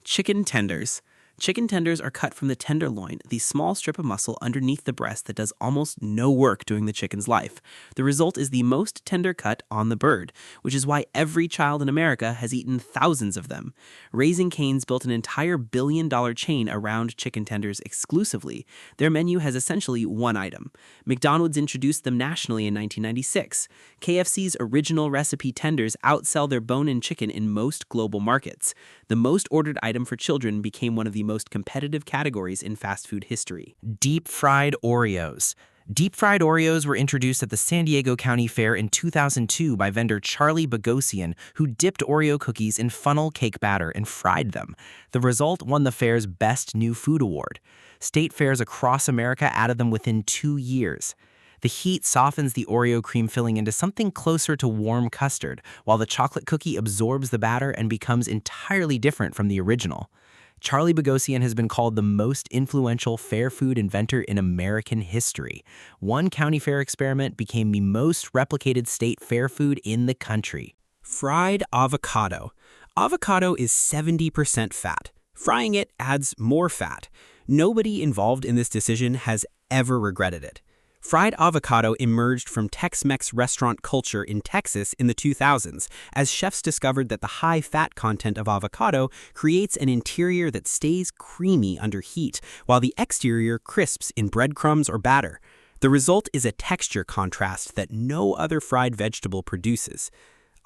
Chicken tenders. Chicken tenders are cut from the tenderloin, the small strip of muscle underneath the breast that does almost no work during the chicken's life. The result is the most tender cut on the bird, which is why every child in America has eaten thousands of them. Raising Cane's built an entire billion-dollar chain around chicken tenders exclusively. Their menu has essentially one item. McDonald's introduced them nationally in 1996. KFC's original recipe tenders outsell their bone-in chicken in most global markets. The most ordered item for children became one of the most competitive categories in fast food history. Deep fried Oreos. Deep fried Oreos were introduced at the San Diego County Fair in 2002 by vendor Charlie Bogosian, who dipped Oreo cookies in funnel cake batter and fried them. The result won the fair's Best New Food Award. State fairs across America added them within 2 years. The heat softens the Oreo cream filling into something closer to warm custard, while the chocolate cookie absorbs the batter and becomes entirely different from the original. Charlie Bogosian has been called the most influential fair food inventor in American history. One county fair experiment became the most replicated state fair food in the country. Fried avocado. Avocado is 70% fat. Frying it adds more fat. Nobody involved in this decision has ever regretted it. Fried avocado emerged from Tex-Mex restaurant culture in Texas in the 2000s as chefs discovered that the high fat content of avocado creates an interior that stays creamy under heat, while the exterior crisps in breadcrumbs or batter. The result is a texture contrast that no other fried vegetable produces.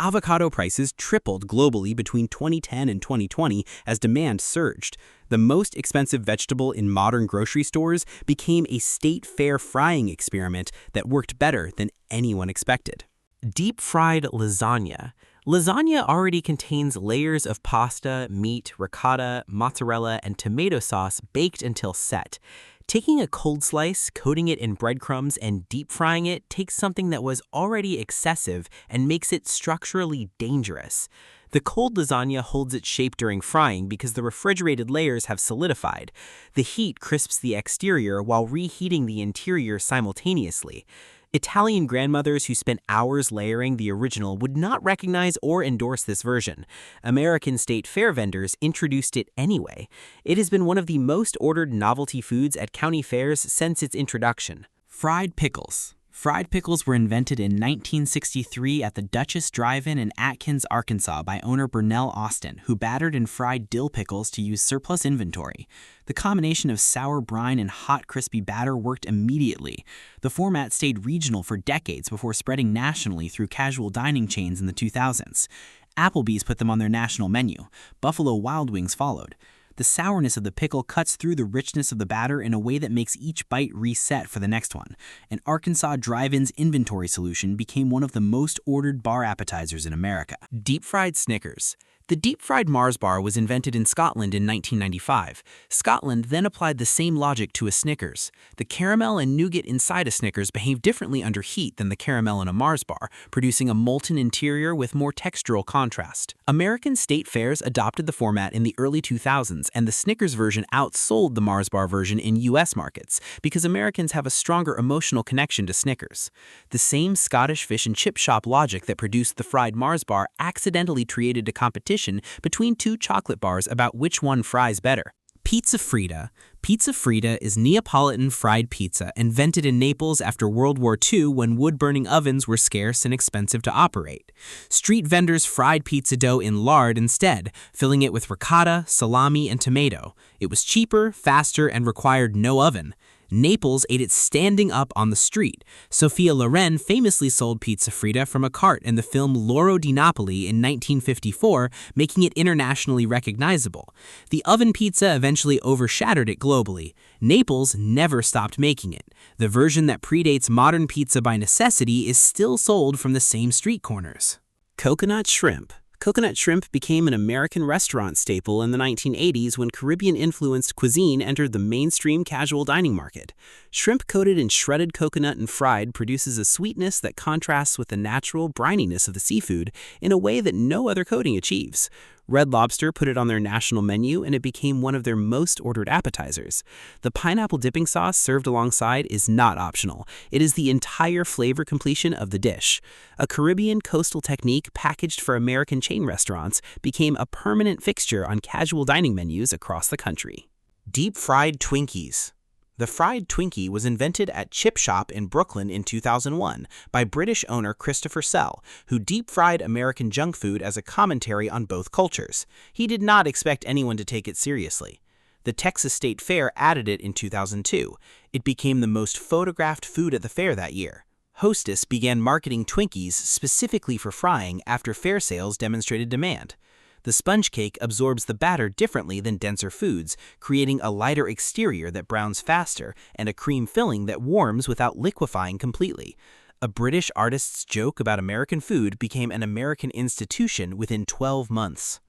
Avocado prices tripled globally between 2010 and 2020 as demand surged. The most expensive vegetable in modern grocery stores became a state fair frying experiment that worked better than anyone expected. Deep fried lasagna. Lasagna already contains layers of pasta, meat, ricotta, mozzarella, and tomato sauce baked until set. Taking a cold slice, coating it in breadcrumbs, and deep frying it takes something that was already excessive and makes it structurally dangerous. The cold lasagna holds its shape during frying because the refrigerated layers have solidified. The heat crisps the exterior while reheating the interior simultaneously. Italian grandmothers who spent hours layering the original would not recognize or endorse this version. American state fair vendors introduced it anyway. It has been one of the most ordered novelty foods at county fairs since its introduction. Fried pickles. Fried pickles were invented in 1963 at the Duchess Drive-In in Atkins, Arkansas by owner Burnell Austin, who battered and fried dill pickles to use surplus inventory. The combination of sour brine and hot, crispy batter worked immediately. The format stayed regional for decades before spreading nationally through casual dining chains in the 2000s. Applebee's put them on their national menu. Buffalo Wild Wings followed. The sourness of the pickle cuts through the richness of the batter in a way that makes each bite reset for the next one. And Arkansas Drive-In's inventory solution became one of the most ordered bar appetizers in America. Deep fried Snickers. The deep-fried Mars bar was invented in Scotland in 1995. Scotland then applied the same logic to a Snickers. The caramel and nougat inside a Snickers behave differently under heat than the caramel in a Mars bar, producing a molten interior with more textural contrast. American state fairs adopted the format in the early 2000s, and the Snickers version outsold the Mars bar version in U.S. markets because Americans have a stronger emotional connection to Snickers. The same Scottish fish and chip shop logic that produced the fried Mars bar accidentally created a competition between two chocolate bars about which one fries better. Pizza Frita. Pizza Frita is Neapolitan fried pizza invented in Naples after World War II when wood-burning ovens were scarce and expensive to operate. Street vendors fried pizza dough in lard instead, filling it with ricotta, salami, and tomato. It was cheaper, faster, and required no oven. Naples ate it standing up on the street. Sophia Loren famously sold pizza Frita from a cart in the film Loro di Napoli in 1954, making it internationally recognizable. The oven pizza eventually overshadowed it globally. Naples never stopped making it. The version that predates modern pizza by necessity is still sold from the same street corners. Coconut shrimp. Coconut shrimp became an American restaurant staple in the 1980s when Caribbean-influenced cuisine entered the mainstream casual dining market. Shrimp coated in shredded coconut and fried produces a sweetness that contrasts with the natural brininess of the seafood in a way that no other coating achieves. Red Lobster put it on their national menu and it became one of their most ordered appetizers. The pineapple dipping sauce served alongside is not optional. It is the entire flavor completion of the dish. A Caribbean coastal technique packaged for American chain restaurants became a permanent fixture on casual dining menus across the country. Deep fried Twinkies. The fried Twinkie was invented at Chip Shop in Brooklyn in 2001 by British owner Christopher Sell, who deep-fried American junk food as a commentary on both cultures. He did not expect anyone to take it seriously. The Texas State Fair added it in 2002. It became the most photographed food at the fair that year. Hostess began marketing Twinkies specifically for frying after fair sales demonstrated demand. The sponge cake absorbs the batter differently than denser foods, creating a lighter exterior that browns faster and a cream filling that warms without liquefying completely. A British artist's joke about American food became an American institution within 12 months.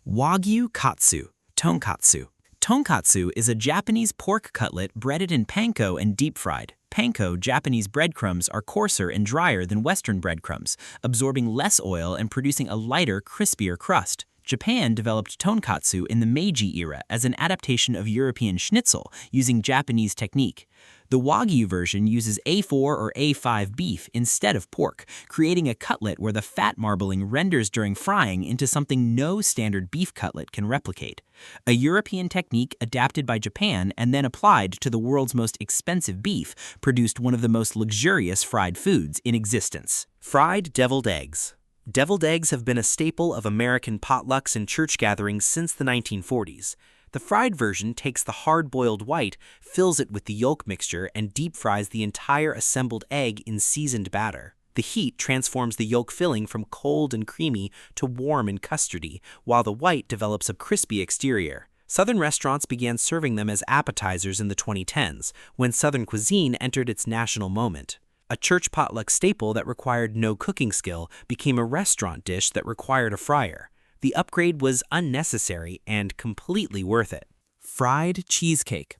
Wagyu katsu, tonkatsu. Tonkatsu is a Japanese pork cutlet breaded in panko and deep-fried. Panko Japanese breadcrumbs are coarser and drier than Western breadcrumbs, absorbing less oil and producing a lighter, crispier crust. Japan developed tonkatsu in the Meiji era as an adaptation of European schnitzel using Japanese technique. The Wagyu version uses A4 or A5 beef instead of pork, creating a cutlet where the fat marbling renders during frying into something no standard beef cutlet can replicate. A European technique adapted by Japan and then applied to the world's most expensive beef produced one of the most luxurious fried foods in existence. Fried deviled eggs. Deviled eggs have been a staple of American potlucks and church gatherings since the 1940s. The fried version takes the hard-boiled white, fills it with the yolk mixture, and deep fries the entire assembled egg in seasoned batter. The heat transforms the yolk filling from cold and creamy to warm and custardy, while the white develops a crispy exterior. Southern restaurants began serving them as appetizers in the 2010s, when Southern cuisine entered its national moment. A church potluck staple that required no cooking skill became a restaurant dish that required a fryer. The upgrade was unnecessary and completely worth it. Fried cheesecake.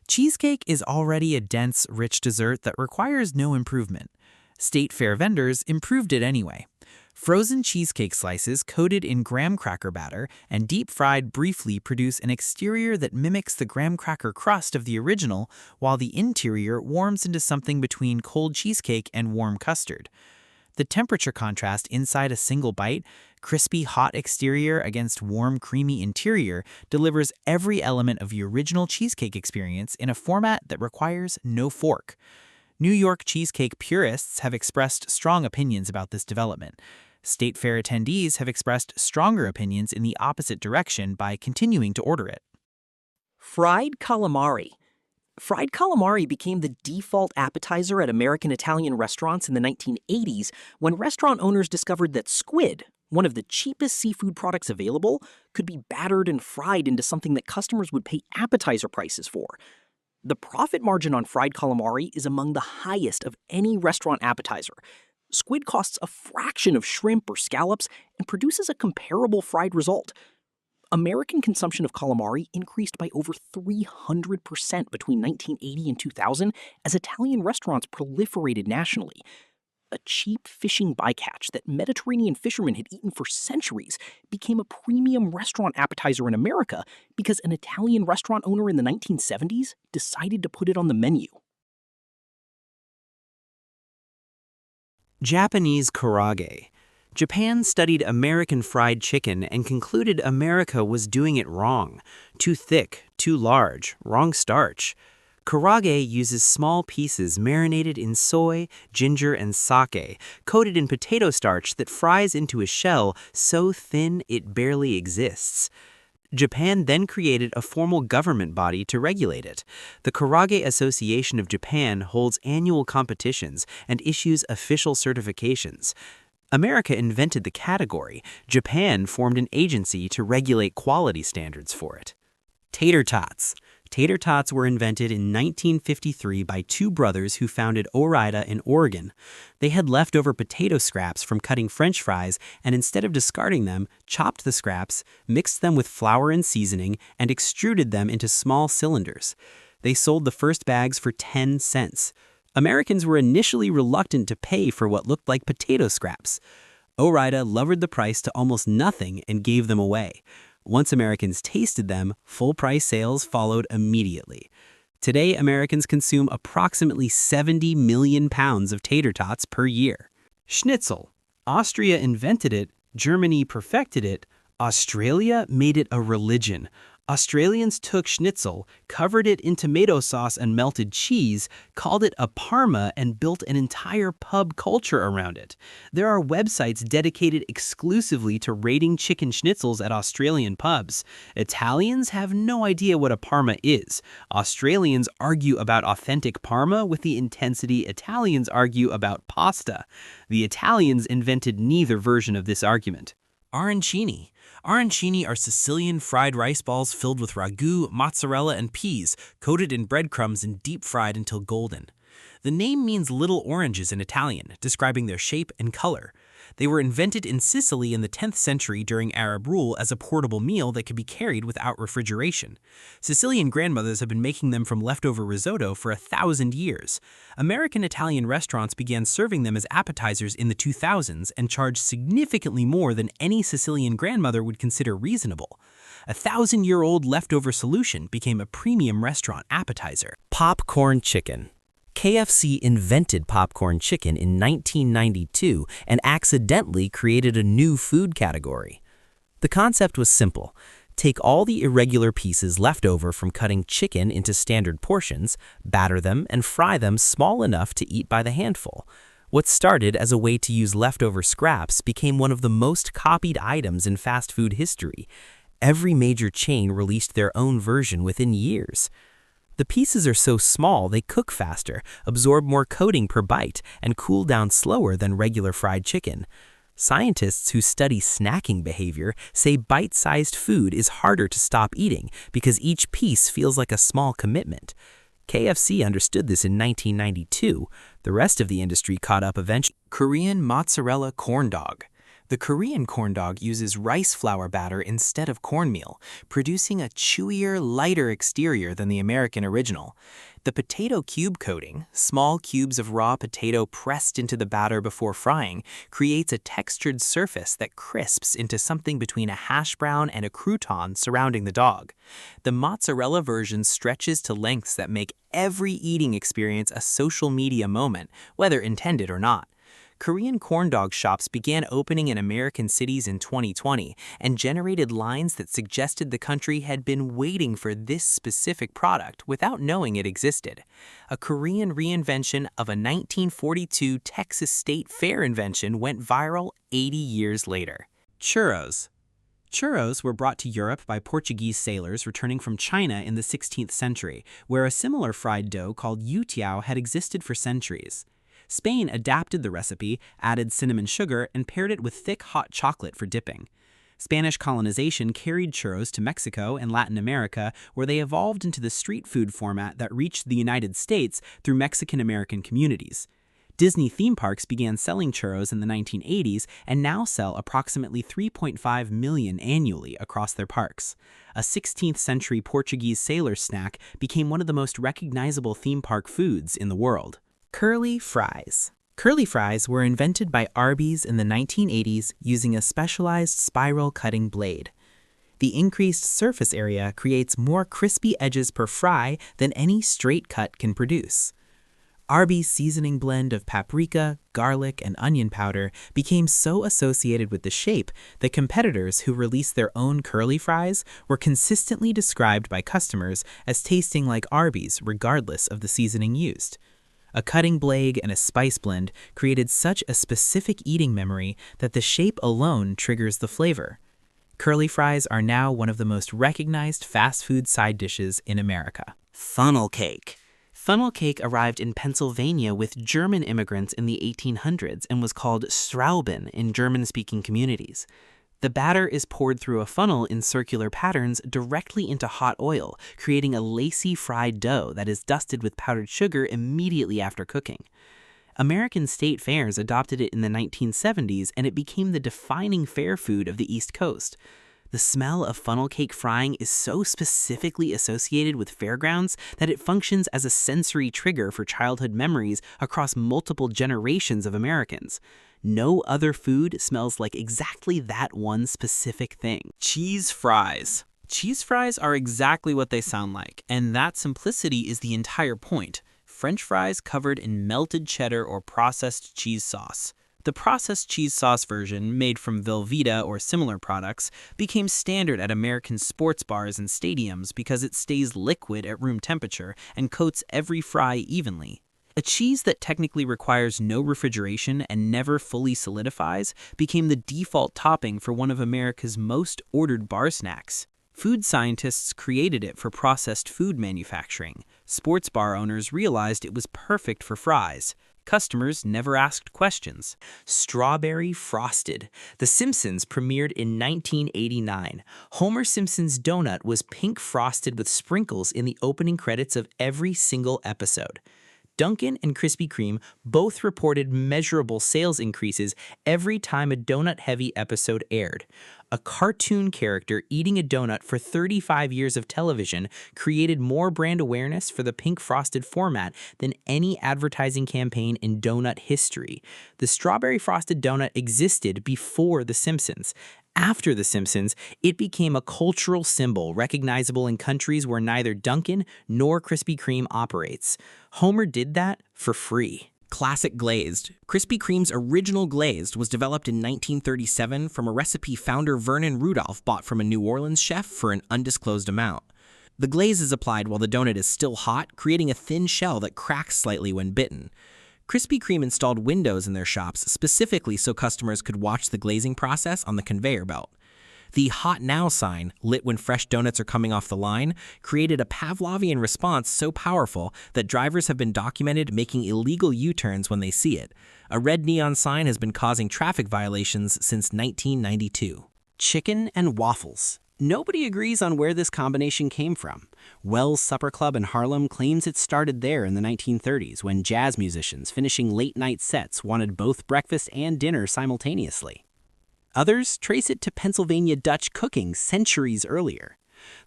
Cheesecake is already a dense, rich dessert that requires no improvement. State fair vendors improved it anyway. Frozen cheesecake slices coated in graham cracker batter and deep fried briefly produce an exterior that mimics the graham cracker crust of the original, while the interior warms into something between cold cheesecake and warm custard. The temperature contrast inside a single bite, crispy hot exterior against warm creamy interior, delivers every element of the original cheesecake experience in a format that requires no fork. New York cheesecake purists have expressed strong opinions about this development. State fair attendees have expressed stronger opinions in the opposite direction by continuing to order it. Fried calamari. Fried calamari became the default appetizer at American Italian restaurants in the 1980s when restaurant owners discovered that squid, one of the cheapest seafood products available, could be battered and fried into something that customers would pay appetizer prices for. The profit margin on fried calamari is among the highest of any restaurant appetizer. Squid costs a fraction of shrimp or scallops and produces a comparable fried result. American consumption of calamari increased by over 300% between 1980 and 2000 as Italian restaurants proliferated nationally. A cheap fishing bycatch that Mediterranean fishermen had eaten for centuries became a premium restaurant appetizer in America because an Italian restaurant owner in the 1970s decided to put it on the menu. Japanese karaage. Japan studied American fried chicken and concluded America was doing it wrong. Too thick, too large, wrong starch. Karaage uses small pieces marinated in soy, ginger, and sake, coated in potato starch that fries into a shell so thin it barely exists. Japan then created a formal government body to regulate it. The Karaage Association of Japan holds annual competitions and issues official certifications. America invented the category. Japan formed an agency to regulate quality standards for it. Tater tots. Tater tots were invented in 1953 by two brothers who founded Ore-Ida in Oregon. They had leftover potato scraps from cutting French fries and instead of discarding them, chopped the scraps, mixed them with flour and seasoning, and extruded them into small cylinders. They sold the first bags for 10 cents. Americans were initially reluctant to pay for what looked like potato scraps. Ore-Ida lowered the price to almost nothing and gave them away. Once Americans tasted them, full-price sales followed immediately. Today, Americans consume approximately 70 million pounds of tater tots per year. Schnitzel. Austria invented it, Germany perfected it, Australia made it a religion. Australians took schnitzel, covered it in tomato sauce and melted cheese, called it a parma, and built an entire pub culture around it. There are websites dedicated exclusively to rating chicken schnitzels at Australian pubs. Italians have no idea what a parma is. Australians argue about authentic parma with the intensity Italians argue about pasta. The Italians invented neither version of this argument. Arancini. Arancini are Sicilian fried rice balls filled with ragu, mozzarella, and peas, coated in breadcrumbs and deep fried until golden. The name means little oranges in Italian, describing their shape and color. They were invented in Sicily in the 10th century during Arab rule as a portable meal that could be carried without refrigeration. Sicilian grandmothers have been making them from leftover risotto for 1,000 years. American Italian restaurants began serving them as appetizers in the 2000s and charged significantly more than any Sicilian grandmother would consider reasonable. A 1,000-year-old leftover solution became a premium restaurant appetizer. Popcorn chicken. KFC invented popcorn chicken in 1992 and accidentally created a new food category. The concept was simple. Take all the irregular pieces left over from cutting chicken into standard portions, batter them, and fry them small enough to eat by the handful. What started as a way to use leftover scraps became one of the most copied items in fast food history. Every major chain released their own version within years. The pieces are so small they cook faster, absorb more coating per bite, and cool down slower than regular fried chicken. Scientists who study snacking behavior say bite-sized food is harder to stop eating because each piece feels like a small commitment. KFC understood this in 1992. The rest of the industry caught up eventually. Korean mozzarella corn dog. The Korean corn dog uses rice flour batter instead of cornmeal, producing a chewier, lighter exterior than the American original. The potato cube coating, small cubes of raw potato pressed into the batter before frying, creates a textured surface that crisps into something between a hash brown and a crouton surrounding the dog. The mozzarella version stretches to lengths that make every eating experience a social media moment, whether intended or not. Korean corn dog shops began opening in American cities in 2020 and generated lines that suggested the country had been waiting for this specific product without knowing it existed. A Korean reinvention of a 1942 Texas State Fair invention went viral 80 years later. Churros. Churros were brought to Europe by Portuguese sailors returning from China in the 16th century, where a similar fried dough called youtiao had existed for centuries. Spain adapted the recipe, added cinnamon sugar, and paired it with thick hot chocolate for dipping. Spanish colonization carried churros to Mexico and Latin America, where they evolved into the street food format that reached the United States through Mexican-American communities. Disney theme parks began selling churros in the 1980s and now sell approximately 3.5 million annually across their parks. A 16th century Portuguese sailor snack became one of the most recognizable theme park foods in the world. Curly fries. Curly fries were invented by Arby's in the 1980s using a specialized spiral cutting blade. The increased surface area creates more crispy edges per fry than any straight cut can produce. Arby's seasoning blend of paprika, garlic, and onion powder became so associated with the shape that competitors who released their own curly fries were consistently described by customers as tasting like Arby's regardless of the seasoning used. A cutting blade and a spice blend created such a specific eating memory that the shape alone triggers the flavor. Curly fries are now one of the most recognized fast food side dishes in America. Funnel cake. Funnel cake arrived in Pennsylvania with German immigrants in the 1800s and was called Strauben in German-speaking communities. The batter is poured through a funnel in circular patterns directly into hot oil, creating a lacy fried dough that is dusted with powdered sugar immediately after cooking. American state fairs adopted it in the 1970s, and it became the defining fair food of the East Coast. The smell of funnel cake frying is so specifically associated with fairgrounds that it functions as a sensory trigger for childhood memories across multiple generations of Americans. No other food smells like exactly that one specific thing. Cheese fries. Cheese fries are exactly what they sound like, and that simplicity is the entire point. French fries covered in melted cheddar or processed cheese sauce. The processed cheese sauce version, made from Velveeta or similar products, became standard at American sports bars and stadiums because it stays liquid at room temperature and coats every fry evenly. A cheese that technically requires no refrigeration and never fully solidifies became the default topping for one of America's most ordered bar snacks. Food scientists created it for processed food manufacturing. Sports bar owners realized it was perfect for fries. Customers never asked questions. Strawberry frosted. The Simpsons premiered in 1989. Homer Simpson's donut was pink frosted with sprinkles in the opening credits of every single episode. Dunkin' and Krispy Kreme both reported measurable sales increases every time a donut-heavy episode aired. A cartoon character eating a donut for 35 years of television created more brand awareness for the pink frosted format than any advertising campaign in donut history. The strawberry frosted donut existed before The Simpsons. After The Simpsons, it became a cultural symbol recognizable in countries where neither Dunkin' nor Krispy Kreme operates. Homer did that for free. Classic glazed. Krispy Kreme's original glazed was developed in 1937 from a recipe founder Vernon Rudolph bought from a New Orleans chef for an undisclosed amount. The glaze is applied while the donut is still hot, creating a thin shell that cracks slightly when bitten. Krispy Kreme installed windows in their shops specifically so customers could watch the glazing process on the conveyor belt. The "Hot Now" sign, lit when fresh donuts are coming off the line, created a Pavlovian response so powerful that drivers have been documented making illegal U-turns when they see it. A red neon sign has been causing traffic violations since 1992. Chicken and waffles. Nobody agrees on where this combination came from. Wells Supper Club in Harlem claims it started there in the 1930s when jazz musicians finishing late-night sets wanted both breakfast and dinner simultaneously. Others trace it to Pennsylvania Dutch cooking centuries earlier.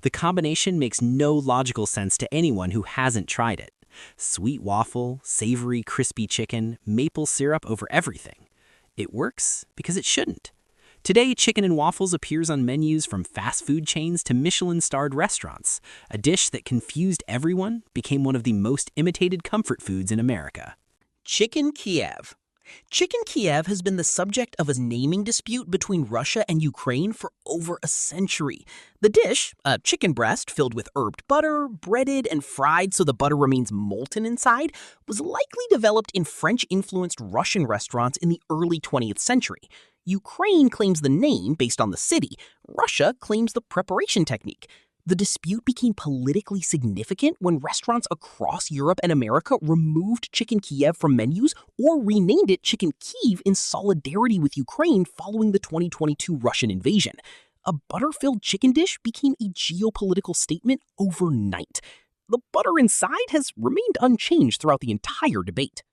The combination makes no logical sense to anyone who hasn't tried it. Sweet waffle, savory crispy chicken, maple syrup over everything. It works because it shouldn't. Today, chicken and waffles appears on menus from fast food chains to Michelin-starred restaurants. A dish that confused everyone became one of the most imitated comfort foods in America. Chicken Kiev. Chicken Kiev has been the subject of a naming dispute between Russia and Ukraine for over a century. The dish, a chicken breast filled with herbed butter, breaded and fried so the butter remains molten inside, was likely developed in French-influenced Russian restaurants in the early 20th century. Ukraine claims the name based on the city. Russia claims the preparation technique. The dispute became politically significant when restaurants across Europe and America removed Chicken Kiev from menus or renamed it Chicken Kyiv in solidarity with Ukraine following the 2022 Russian invasion. A butter-filled chicken dish became a geopolitical statement overnight. The butter inside has remained unchanged throughout the entire debate.